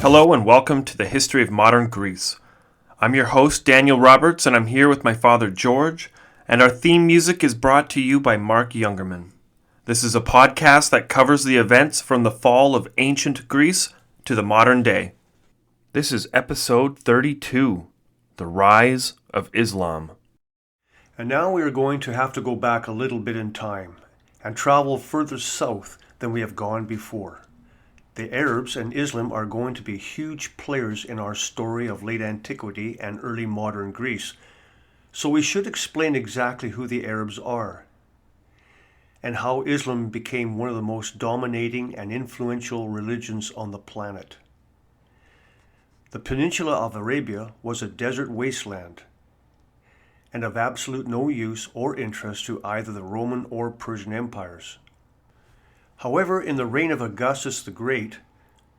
Hello and welcome to the History of Modern Greece. I'm your host, Daniel Roberts, and I'm here with my father, George, and our theme music is brought to you by Mark Youngerman. This is a podcast that covers the events from the fall of ancient Greece to the modern day. This is episode 32, The Rise of Islam. And now we are going to have to go back a little bit in time and travel further south than we have gone before. The Arabs and Islam are going to be huge players in our story of late antiquity and early modern Greece, so we should explain exactly who the Arabs are and how Islam became one of the most dominating and influential religions on the planet. The peninsula of Arabia was a desert wasteland and of absolute no use or interest to either the Roman or Persian empires. However, in the reign of Augustus the Great,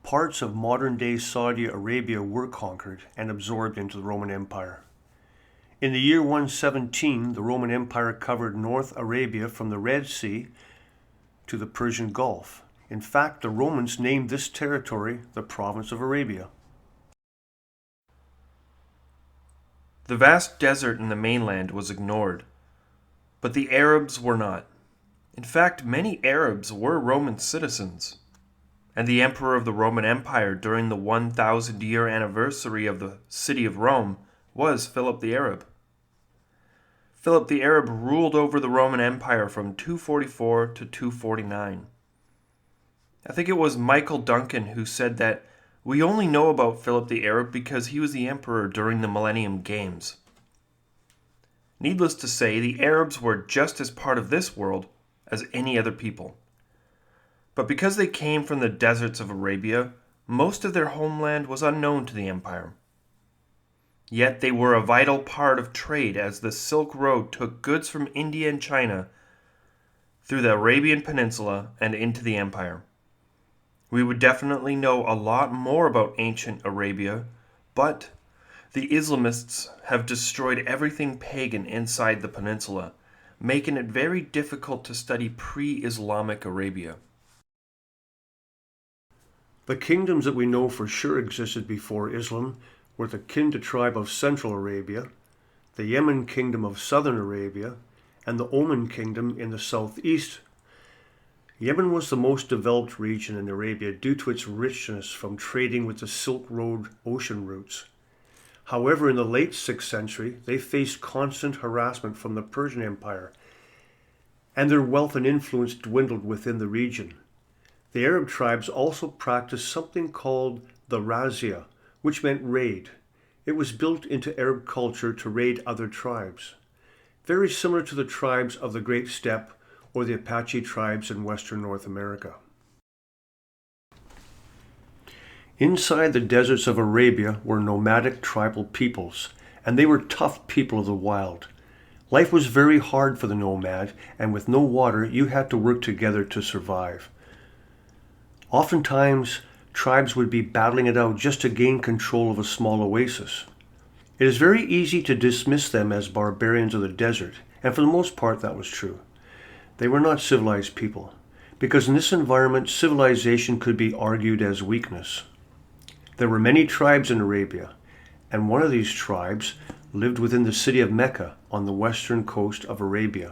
parts of modern-day Saudi Arabia were conquered and absorbed into the Roman Empire. In the year 117, the Roman Empire covered North Arabia from the Red Sea to the Persian Gulf. In fact, the Romans named this territory the province of Arabia. The vast desert in the mainland was ignored, but the Arabs were not. In fact, many Arabs were Roman citizens, and the emperor of the Roman Empire during the 1,000-year anniversary of the city of Rome was Philip the Arab. Philip the Arab ruled over the Roman Empire from 244 to 249. I think it was Michael Duncan who said that we only know about Philip the Arab because he was the emperor during the Millennium Games. Needless to say, the Arabs were just as part of this world as any other people. But because they came from the deserts of Arabia, most of their homeland was unknown to the empire. Yet they were a vital part of trade as the Silk Road took goods from India and China through the Arabian Peninsula and into the empire. We would definitely know a lot more about ancient Arabia, but the Islamists have destroyed everything pagan inside the peninsula, making it very difficult to study pre-Islamic Arabia. The kingdoms that we know for sure existed before Islam were the Kinda tribe of Central Arabia, the Yemen kingdom of Southern Arabia, and the Oman kingdom in the southeast. Yemen was the most developed region in Arabia due to its richness from trading with the Silk Road ocean routes. However, in the late 6th century, they faced constant harassment from the Persian Empire, and their wealth and influence dwindled within the region. The Arab tribes also practiced something called the razzia, which meant raid. It was built into Arab culture to raid other tribes, very similar to the tribes of the Great Steppe or the Apache tribes in western North America. Inside the deserts of Arabia were nomadic tribal peoples, and they were tough people of the wild. Life was very hard for the nomad, and with no water, you had to work together to survive. Oftentimes, tribes would be battling it out just to gain control of a small oasis. It is very easy to dismiss them as barbarians of the desert, and for the most part that was true. They were not civilized people, because in this environment, civilization could be argued as weakness. There were many tribes in Arabia, and one of these tribes lived within the city of Mecca on the western coast of Arabia.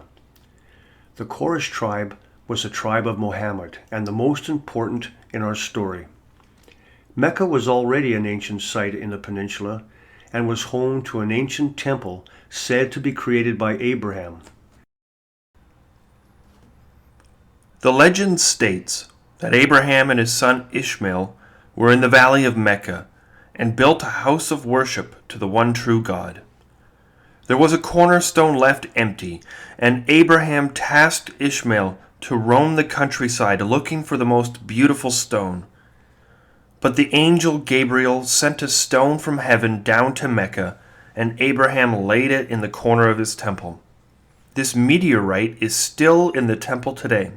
The Qureshi Tribe was a tribe of Mohammad, and the most important in our story. Mecca was already an ancient site in the peninsula, and was home to an ancient temple said to be created by Abraham. The legend states that Abraham and his son Ishmael were in the valley of Mecca and built a house of worship to the one true God. There was a cornerstone left empty, and Abraham tasked Ishmael to roam the countryside looking for the most beautiful stone. But the angel Gabriel sent a stone from heaven down to Mecca, and Abraham laid it in the corner of his temple. This meteorite is still in the temple today.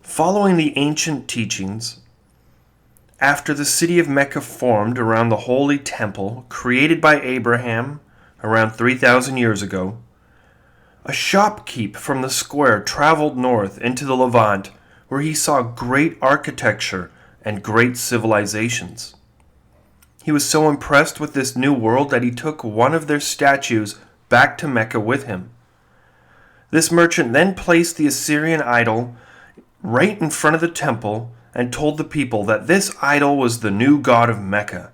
Following the ancient teachings, after the city of Mecca formed around the holy temple created by Abraham around 3,000 years ago, a shopkeep from the square traveled north into the Levant, where he saw great architecture and great civilizations. He was so impressed with this new world that he took one of their statues back to Mecca with him. This merchant then placed the Assyrian idol right in front of the temple and told the people that this idol was the new god of Mecca.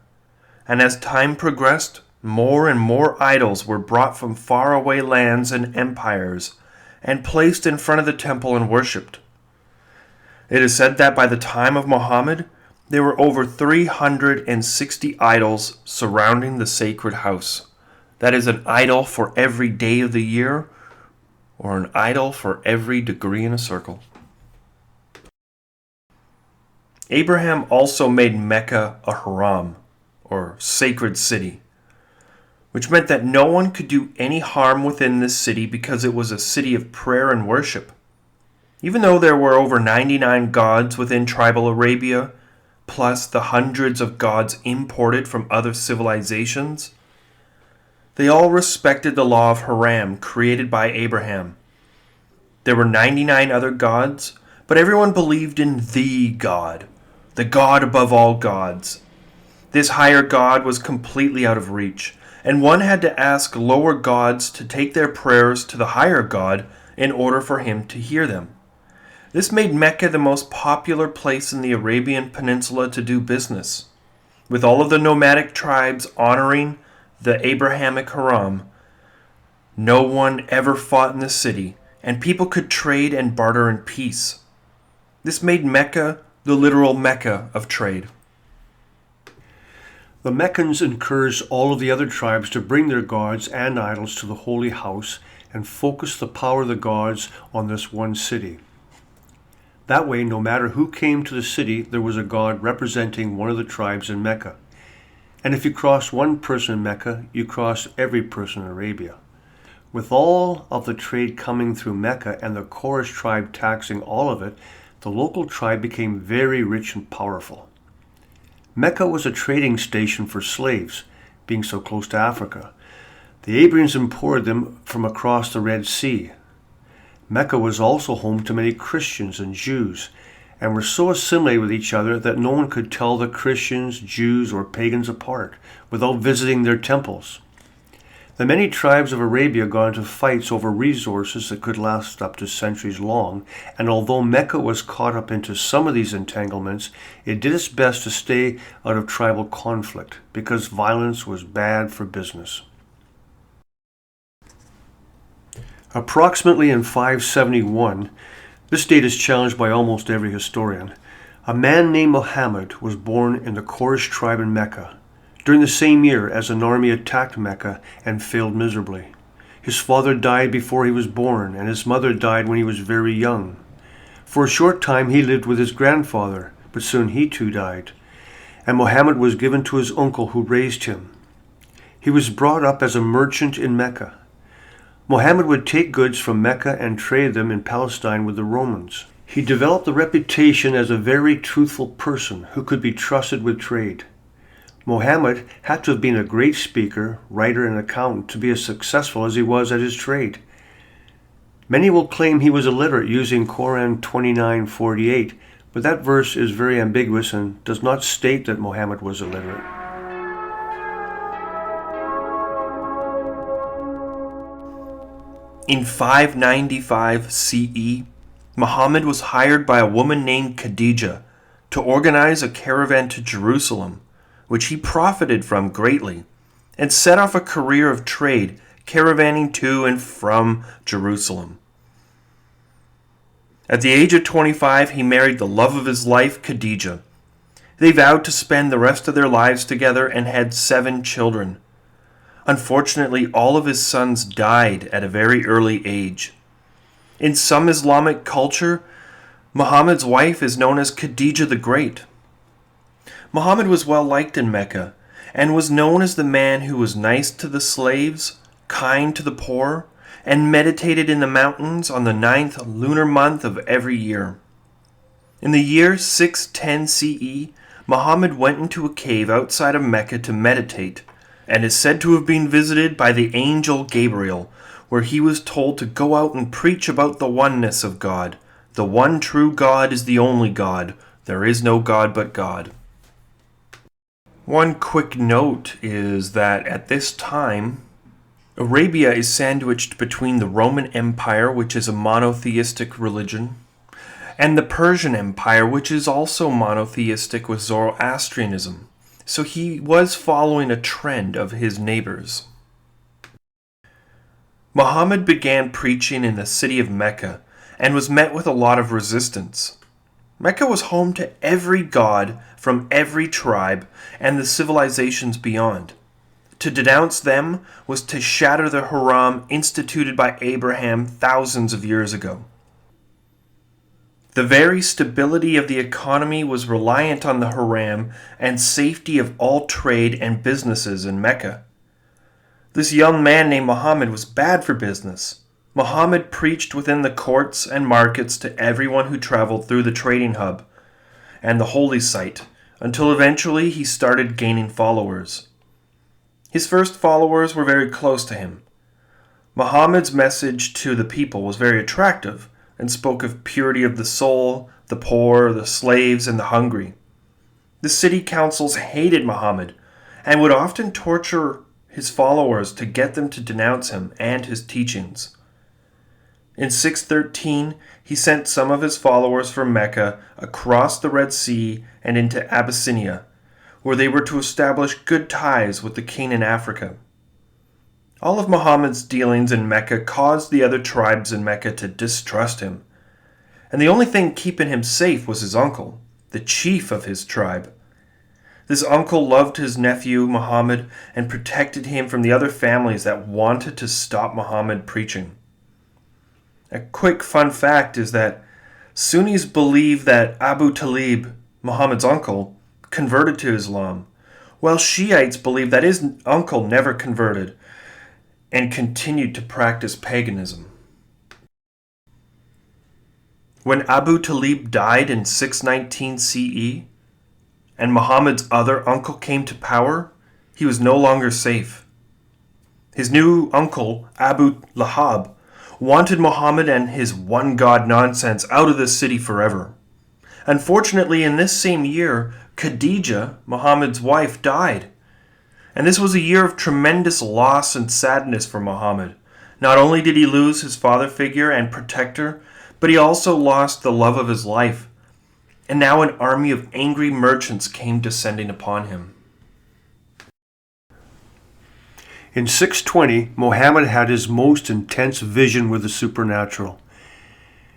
And as time progressed, more and more idols were brought from faraway lands and empires and placed in front of the temple and worshipped. It is said that by the time of Mohammed, there were over 360 idols surrounding the sacred house. That is an idol for every day of the year, or an idol for every degree in a circle. Abraham also made Mecca a haram, or sacred city, which meant that no one could do any harm within this city because it was a city of prayer and worship. Even though there were over 99 gods within tribal Arabia, plus the hundreds of gods imported from other civilizations, they all respected the law of Haram created by Abraham. There were 99 other gods, but everyone believed in the God above all gods. This higher God was completely out of reach, and one had to ask lower gods to take their prayers to the higher God in order for him to hear them. This made Mecca the most popular place in the Arabian Peninsula to do business. With all of the nomadic tribes honoring the Abrahamic Haram, no one ever fought in the city, and people could trade and barter in peace. This made Mecca the literal Mecca of trade. The Meccans encouraged all of the other tribes to bring their gods and idols to the holy house and focus the power of the gods on this one city. That way, no matter who came to the city, there was a god representing one of the tribes in Mecca. And if you crossed one person in Mecca, you crossed every person in Arabia. With all of the trade coming through Mecca and the Qureshi Tribe taxing all of it, the local tribe became very rich and powerful. Mecca was a trading station for slaves, being so close to Africa. The Arabians imported them from across the Red Sea. Mecca was also home to many Christians and Jews, and were so assimilated with each other that no one could tell the Christians, Jews, or pagans apart without visiting their temples. The many tribes of Arabia got into fights over resources that could last up to centuries long, and although Mecca was caught up into some of these entanglements, it did its best to stay out of tribal conflict, because violence was bad for business. Approximately in 571, this date is challenged by almost every historian, a man named Mohammad was born in the Qureshi Tribe in Mecca, during the same year as an army attacked Mecca and failed miserably. His father died before he was born, and his mother died when he was very young. For a short time he lived with his grandfather, but soon he too died, and Mohammad was given to his uncle who raised him. He was brought up as a merchant in Mecca. Mohammed would take goods from Mecca and trade them in Palestine with the Romans. He developed a reputation as a very truthful person who could be trusted with trade. Mohammed had to have been a great speaker, writer, and accountant to be as successful as he was at his trade. Many will claim he was illiterate using Quran 29:48, but that verse is very ambiguous and does not state that Mohammed was illiterate. In 595 CE, Muhammad was hired by a woman named Khadijah to organize a caravan to Jerusalem, which he profited from greatly, and set off a career of trade, caravanning to and from Jerusalem. At the age of 25, he married the love of his life, Khadijah. They vowed to spend the rest of their lives together and had 7 children. Unfortunately, all of his sons died at a very early age. In some Islamic culture, Muhammad's wife is known as Khadijah the Great. Muhammad was well liked in Mecca and was known as the man who was nice to the slaves, kind to the poor, and meditated in the mountains on the 9th lunar month of every year. In the year 610 CE, Muhammad went into a cave outside of Mecca to meditate, and is said to have been visited by the angel Gabriel, where he was told to go out and preach about the oneness of God. The one true God is the only God. There is no God but God. One quick note is that at this time, Arabia is sandwiched between the Roman Empire, which is a monotheistic religion, and the Persian Empire, which is also monotheistic with Zoroastrianism. So he was following a trend of his neighbors. Muhammad began preaching in the city of Mecca and was met with a lot of resistance. Mecca was home to every god from every tribe and the civilizations beyond. To denounce them was to shatter the Haram instituted by Abraham thousands of years ago. The very stability of the economy was reliant on the Haram and safety of all trade and businesses in Mecca. This young man named Mohammed was bad for business. Muhammad preached within the courts and markets to everyone who traveled through the trading hub and the holy site, until eventually he started gaining followers. His first followers were very close to him. Muhammad's message to the people was very attractive and spoke of purity of the soul, the poor, the slaves, and the hungry. The city councils hated Muhammad and would often torture his followers to get them to denounce him and his teachings. In 613, he sent some of his followers from Mecca across the Red Sea and into Abyssinia, where they were to establish good ties with the king in Africa. All of Muhammad's dealings in Mecca caused the other tribes in Mecca to distrust him, and the only thing keeping him safe was his uncle, the chief of his tribe. This uncle loved his nephew Muhammad and protected him from the other families that wanted to stop Muhammad preaching. A quick fun fact is that Sunnis believe that Abu Talib, Muhammad's uncle, converted to Islam, while Shiites believe that his uncle never converted and continued to practice paganism. When Abu Talib died in 619 CE, and Muhammad's other uncle came to power, he was no longer safe. His new uncle, Abu Lahab, wanted Muhammad and his one-god nonsense out of the city forever. Unfortunately, in this same year, Khadijah, Muhammad's wife, died. And this was a year of tremendous loss and sadness for Muhammad. Not only did he lose his father figure and protector, but he also lost the love of his life. And now an army of angry merchants came descending upon him. In 620, Mohammed had his most intense vision with the supernatural.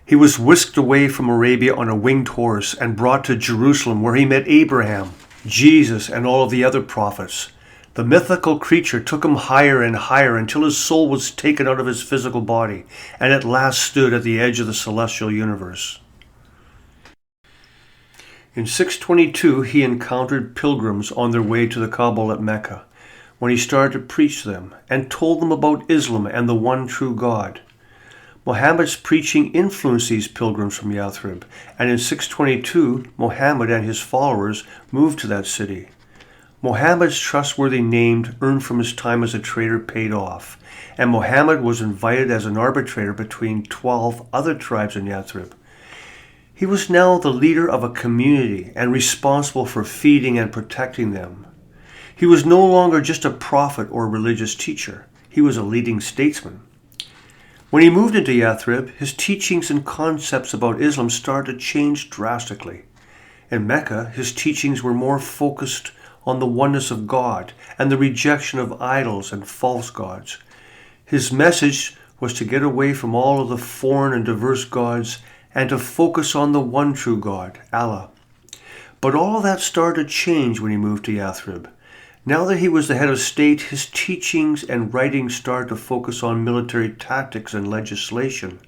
He was whisked away from Arabia on a winged horse and brought to Jerusalem, where he met Abraham, Jesus, and all of the other prophets. The mythical creature took him higher and higher until his soul was taken out of his physical body and at last stood at the edge of the celestial universe. In 622, he encountered pilgrims on their way to the Kaaba at Mecca, when he started to preach to them and told them about Islam and the one true God. Muhammad's preaching influenced these pilgrims from Yathrib, and in 622, Muhammad and his followers moved to that city. Muhammad's trustworthy name earned from his time as a trader paid off, and Muhammad was invited as an arbitrator between 12 other tribes in Yathrib. He was now the leader of a community and responsible for feeding and protecting them. He was no longer just a prophet or religious teacher. He was a leading statesman. When he moved into Yathrib, his teachings and concepts about Islam started to change drastically. In Mecca, his teachings were more focused on the oneness of God and the rejection of idols and false gods. His message was to get away from all of the foreign and diverse gods and to focus on the one true God, Allah. But all of that started to change when he moved to Yathrib. Now that he was the head of state, his teachings and writings started to focus on military tactics and legislation.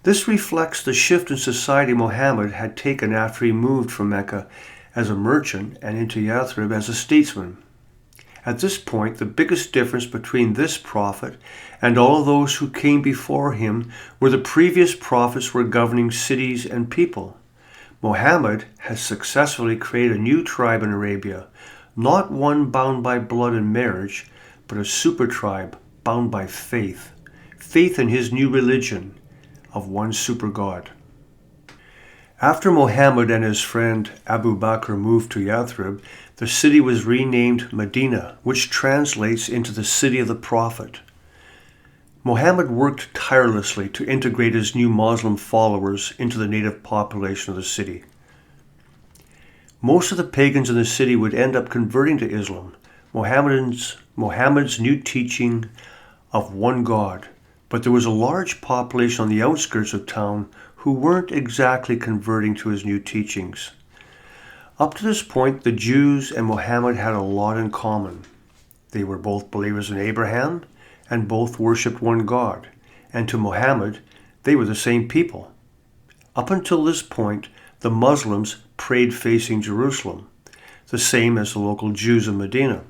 This reflects the shift in society Muhammad had taken after he moved from Mecca as a merchant and into Yathrib as a statesman. At this point, the biggest difference between this prophet and all of those who came before him were the previous prophets were governing cities and people. Muhammad has successfully created a new tribe in Arabia, not one bound by blood and marriage, but a super tribe bound by faith. Faith in his new religion of one super God. After Mohammed and his friend Abu Bakr moved to Yathrib, the city was renamed Medina, which translates into the city of the prophet. Mohammed worked tirelessly to integrate his new Muslim followers into the native population of the city. Most of the pagans in the city would end up converting to Islam, Mohammed's new teaching of one God, but there was a large population on the outskirts of town who weren't exactly converting to his new teachings. Up to this point, the Jews and Mohammed had a lot in common. They were both believers in Abraham and both worshipped one God, and to Mohammed, they were the same people. Up until this point, the Muslims prayed facing Jerusalem, the same as the local Jews of Medina.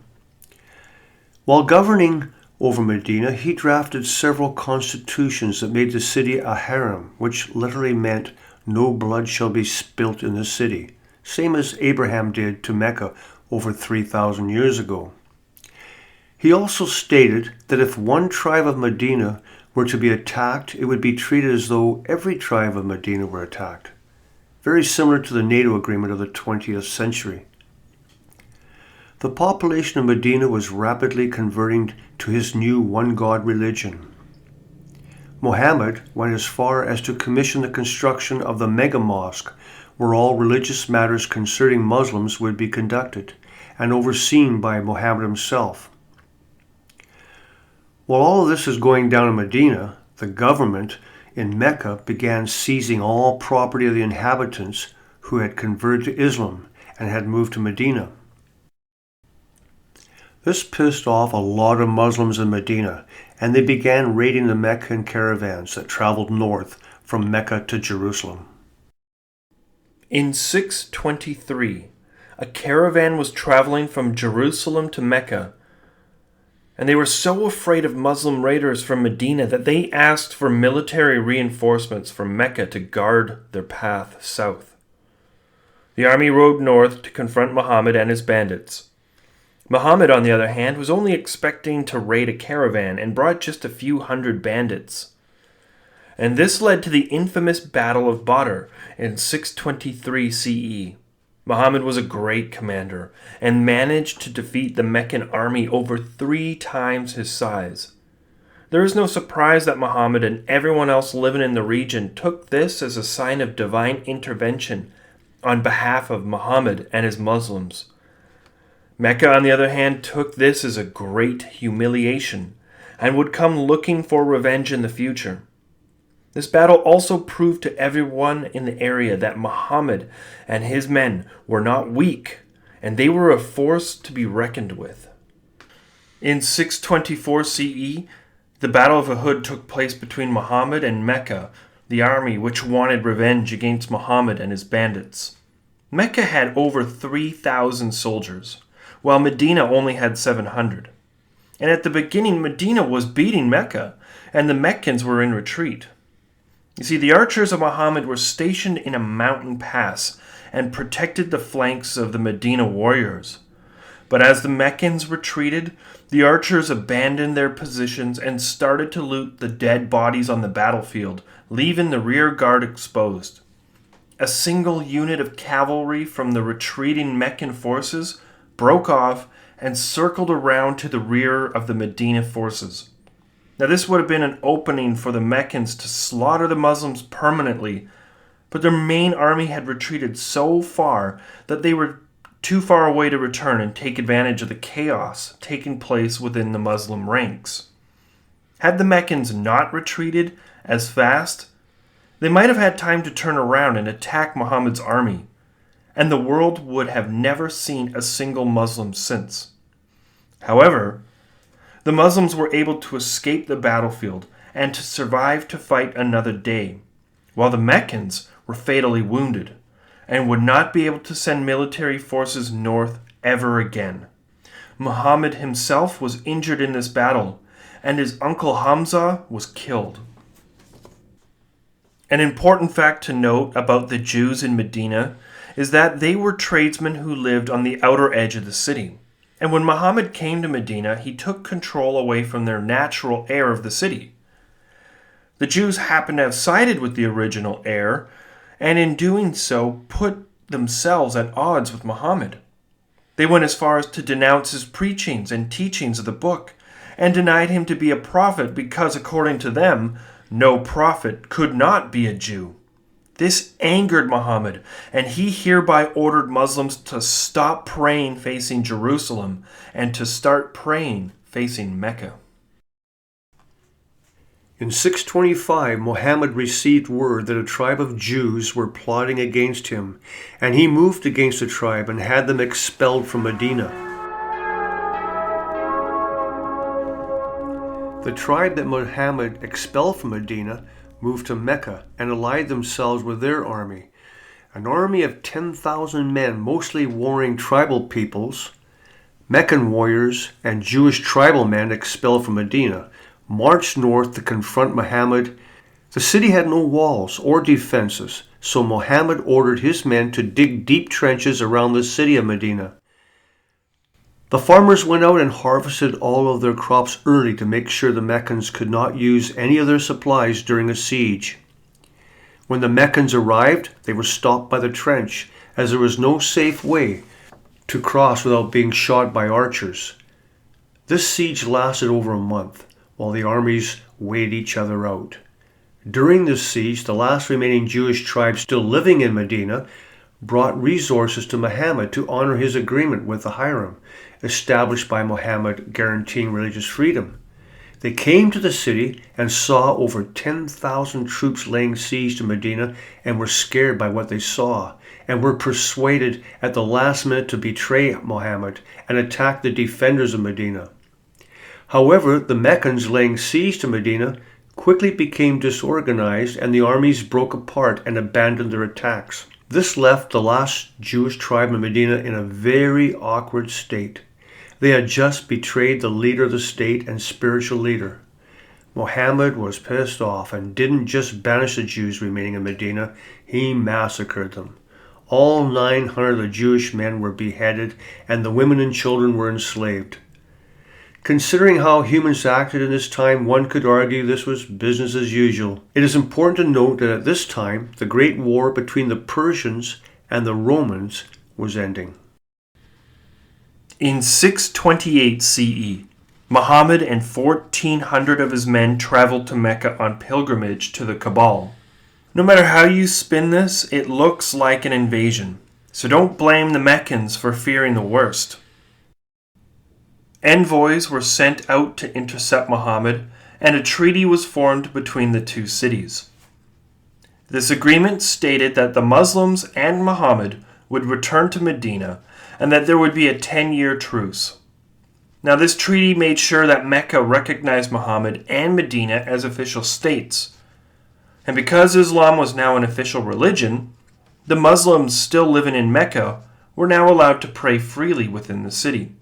While governing over Medina, he drafted several constitutions that made the city a harem, which literally meant no blood shall be spilt in the city, same as Abraham did to Mecca over 3,000 years ago. He also stated that if one tribe of Medina were to be attacked, it would be treated as though every tribe of Medina were attacked, very similar to the NATO agreement of the 20th century. The population of Medina was rapidly converting to his new one-God religion. Mohammed went as far as to commission the construction of the mega mosque, where all religious matters concerning Muslims would be conducted and overseen by Mohammed himself. While all of this is going down in Medina, the government in Mecca began seizing all property of the inhabitants who had converted to Islam and had moved to Medina. This pissed off a lot of Muslims in Medina, and they began raiding the Meccan caravans that traveled north from Mecca to Jerusalem. In 623, a caravan was traveling from Jerusalem to Mecca, and they were so afraid of Muslim raiders from Medina that they asked for military reinforcements from Mecca to guard their path south. The army rode north to confront Muhammad and his bandits. Muhammad, on the other hand, was only expecting to raid a caravan and brought just a few hundred bandits. And this led to the infamous Battle of Badr in 623 CE. Muhammad was a great commander and managed to defeat the Meccan army over 3 times his size. There is no surprise that Muhammad and everyone else living in the region took this as a sign of divine intervention on behalf of Muhammad and his Muslims. Mecca, on the other hand, took this as a great humiliation and would come looking for revenge in the future. This battle also proved to everyone in the area that Muhammad and his men were not weak, and they were a force to be reckoned with. In 624 CE, the Battle of Uhud took place between Muhammad and Mecca, the army which wanted revenge against Muhammad and his bandits. Mecca had over 3,000 soldiers, while Medina only had 700. And at the beginning, Medina was beating Mecca, and the Meccans were in retreat. You see, the archers of Muhammad were stationed in a mountain pass and protected the flanks of the Medina warriors. But as the Meccans retreated, the archers abandoned their positions and started to loot the dead bodies on the battlefield, leaving the rear guard exposed. A single unit of cavalry from the retreating Meccan forces broke off and circled around to the rear of the Medina forces. Now this would have been an opening for the Meccans to slaughter the Muslims permanently, but their main army had retreated so far that they were too far away to return and take advantage of the chaos taking place within the Muslim ranks. Had the Meccans not retreated as fast, they might have had time to turn around and attack Muhammad's army, and the world would have never seen a single Muslim since. However, the Muslims were able to escape the battlefield and to survive to fight another day, while the Meccans were fatally wounded and would not be able to send military forces north ever again. Muhammad himself was injured in this battle, and his uncle Hamza was killed. An important fact to note about the Jews in Medina is that they were tradesmen who lived on the outer edge of the city. And when Muhammad came to Medina, he took control away from their natural heir of the city. The Jews happened to have sided with the original heir and in doing so put themselves at odds with Muhammad. They went as far as to denounce his preachings and teachings of the book, and denied him to be a prophet because, according to them, no prophet could not be a Jew. This angered Muhammad, and he hereby ordered Muslims to stop praying facing Jerusalem and to start praying facing Mecca. In 625, Mohammed received word that a tribe of Jews were plotting against him, and he moved against the tribe and had them expelled from Medina. The tribe that Mohammed expelled from Medina moved to Mecca and allied themselves with their army. An army of 10,000 men, mostly warring tribal peoples, Meccan warriors, and Jewish tribal men expelled from Medina, marched north to confront Muhammad. The city had no walls or defenses, so Muhammad ordered his men to dig deep trenches around the city of Medina. The farmers went out and harvested all of their crops early to make sure the Meccans could not use any of their supplies during a siege. When the Meccans arrived, they were stopped by the trench, as there was no safe way to cross without being shot by archers. This siege lasted over a month, while the armies weighed each other out. During this siege, the last remaining Jewish tribe still living in Medina brought resources to Muhammad to honor his agreement with the Hiram, established by Muhammad guaranteeing religious freedom. They came to the city and saw over 10,000 troops laying siege to Medina and were scared by what they saw, and were persuaded at the last minute to betray Muhammad and attack the defenders of Medina. However, the Meccans laying siege to Medina quickly became disorganized, and the armies broke apart and abandoned their attacks. This left the last Jewish tribe in Medina in a very awkward state. They had just betrayed the leader of the state and spiritual leader. Muhammad was pissed off and didn't just banish the Jews remaining in Medina, he massacred them. All 900 of the Jewish men were beheaded, and the women and children were enslaved. Considering how humans acted in this time, one could argue this was business as usual. It is important to note that at this time, the great war between the Persians and the Romans was ending. In 628 CE, Muhammad and 1,400 of his men traveled to Mecca on pilgrimage to the Kaaba. No matter how you spin this, it looks like an invasion, so don't blame the Meccans for fearing the worst. Envoys were sent out to intercept Muhammad, and a treaty was formed between the two cities. This agreement stated that the Muslims and Muhammad would return to Medina, and that there would be a 10-year truce. Now, this treaty made sure that Mecca recognized Muhammad and Medina as official states. And because Islam was now an official religion, the Muslims still living in Mecca were now allowed to pray freely within the city.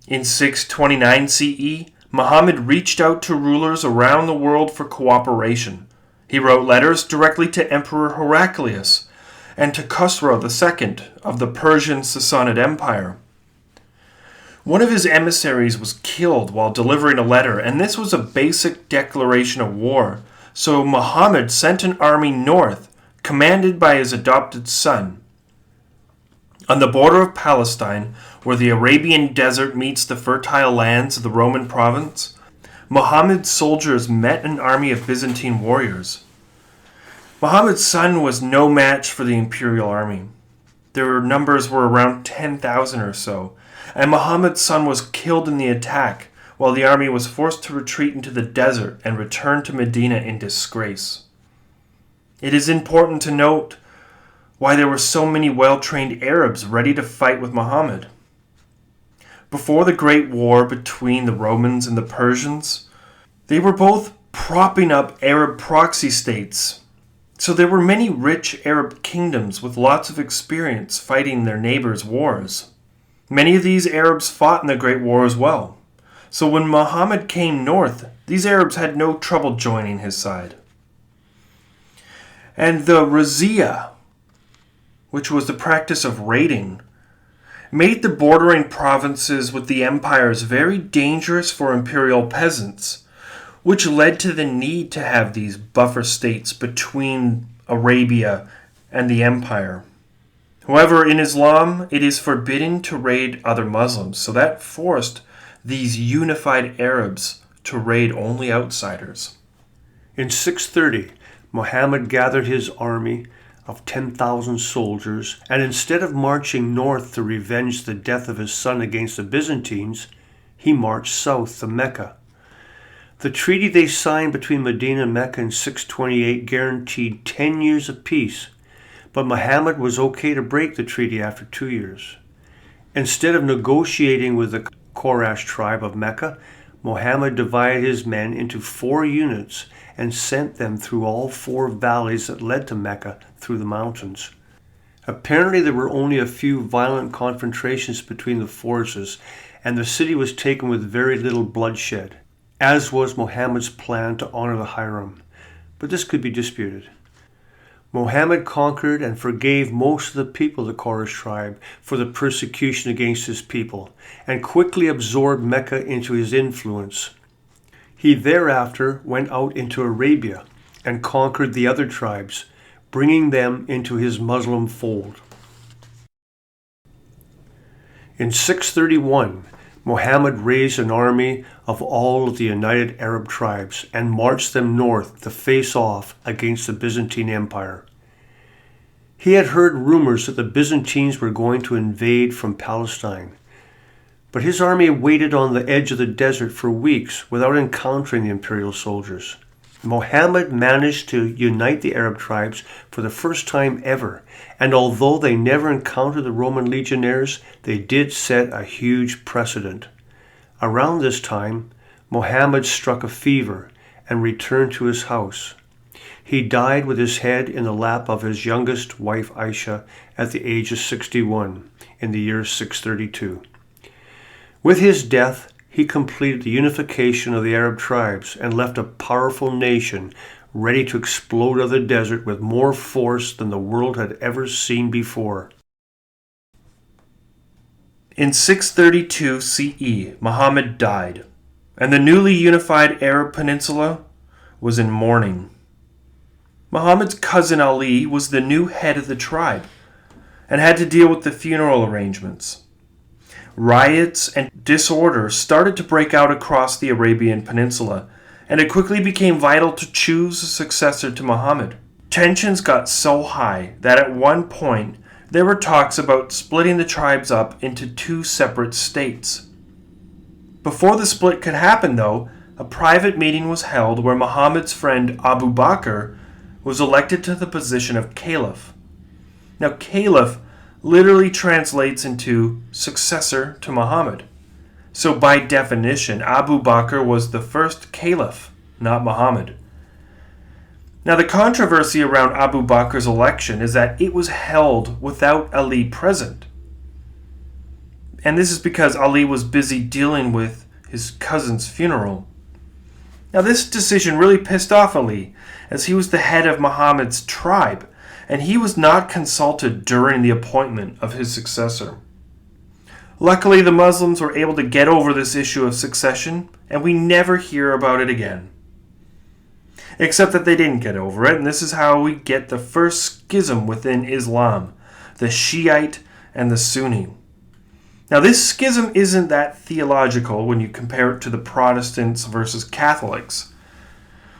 In 629 CE, Muhammad reached out to rulers around the world for cooperation. He wrote letters directly to Emperor Heraclius and to Khosrow II of the Persian Sassanid Empire. One of his emissaries was killed while delivering a letter, and this was a basic declaration of war. So Muhammad sent an army north, commanded by his adopted son. On the border of Palestine, where the Arabian Desert meets the fertile lands of the Roman province, Muhammad's soldiers met an army of Byzantine warriors. Muhammad's son was no match for the imperial army. Their numbers were around 10,000 or so, and Muhammad's son was killed in the attack, while the army was forced to retreat into the desert and return to Medina in disgrace. It is important to note why there were so many well-trained Arabs ready to fight with Muhammad. Before the Great War between the Romans and the Persians, they were both propping up Arab proxy states. So there were many rich Arab kingdoms with lots of experience fighting their neighbors' wars. Many of these Arabs fought in the Great War as well. So when Muhammad came north, these Arabs had no trouble joining his side. And the razzia, which was the practice of raiding, made the bordering provinces with the empires very dangerous for imperial peasants, which led to the need to have these buffer states between Arabia and the empire. However, in Islam, it is forbidden to raid other Muslims, so that forced these unified Arabs to raid only outsiders. In 630, Mohammed gathered his army of 10,000 soldiers, and instead of marching north to revenge the death of his son against the Byzantines, he marched south to Mecca. The treaty they signed between Medin and Mecca in 628 guaranteed 10 years of peace, but Muhammad was okay to break the treaty after 2 years. Instead of negotiating with the Qureshi Tribe of Mecca, Muhammad divided his men into 4 units and sent them through all 4 valleys that led to Mecca through the mountains. Apparently there were only a few violent confrontations between the forces, and the city was taken with very little bloodshed, as was Muhammad's plan to honor the Hiram. But this could be disputed. Muhammad conquered and forgave most of the people of the Qureshi tribe for the persecution against his people, and quickly absorbed Mecca into his influence. He thereafter went out into Arabia and conquered the other tribes, bringing them into his Muslim fold. In 631, Muhammad raised an army of all of the United Arab tribes and marched them north to face off against the Byzantine Empire. He had heard rumors that the Byzantines were going to invade from Palestine, but his army waited on the edge of the desert for weeks without encountering the imperial soldiers. Muhammad managed to unite the Arab tribes for the first time ever, and although they never encountered the Roman legionnaires, they did set a huge precedent. Around this time, Muhammad struck a fever and returned to his house. He died with his head in the lap of his youngest wife Aisha at the age of 61 in the year 632. With his death, he completed the unification of the Arab tribes and left a powerful nation ready to explode out of the desert with more force than the world had ever seen before. In 632 CE, Muhammad died, and the newly unified Arab peninsula was in mourning. Muhammad's cousin Ali was the new head of the tribe and had to deal with the funeral arrangements. Riots and disorder started to break out across the Arabian Peninsula, and it quickly became vital to choose a successor to Muhammad. Tensions got so high that at one point there were talks about splitting the tribes up into 2 separate states. Before the split could happen, though, a private meeting was held where Muhammad's friend Abu Bakr was elected to the position of caliph. Now, caliph literally translates into successor to Muhammad. So by definition, Abu Bakr was the first caliph, not Muhammad. Now the controversy around Abu Bakr's election is that it was held without Ali present. And this is because Ali was busy dealing with his cousin's funeral. Now this decision really pissed off Ali, as he was the head of Muhammad's tribe, and he was not consulted during the appointment of his successor. Luckily, the Muslims were able to get over this issue of succession, and we never hear about it again. Except that they didn't get over it, and this is how we get the first schism within Islam, the Shiite and the Sunni. Now, this schism isn't that theological when you compare it to the Protestants versus Catholics.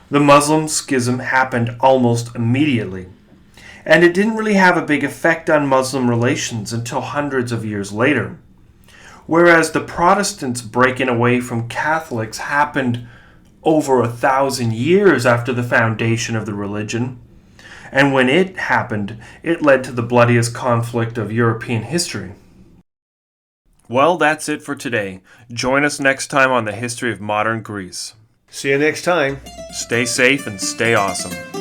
The Muslim schism happened almost immediately, and it didn't really have a big effect on Muslim relations until hundreds of years later. Whereas the Protestants breaking away from Catholics happened over 1,000 years after the foundation of the religion, and when it happened, it led to the bloodiest conflict of European history. Well, that's it for today. Join us next time on the history of modern Greece. See you next time. Stay safe and stay awesome.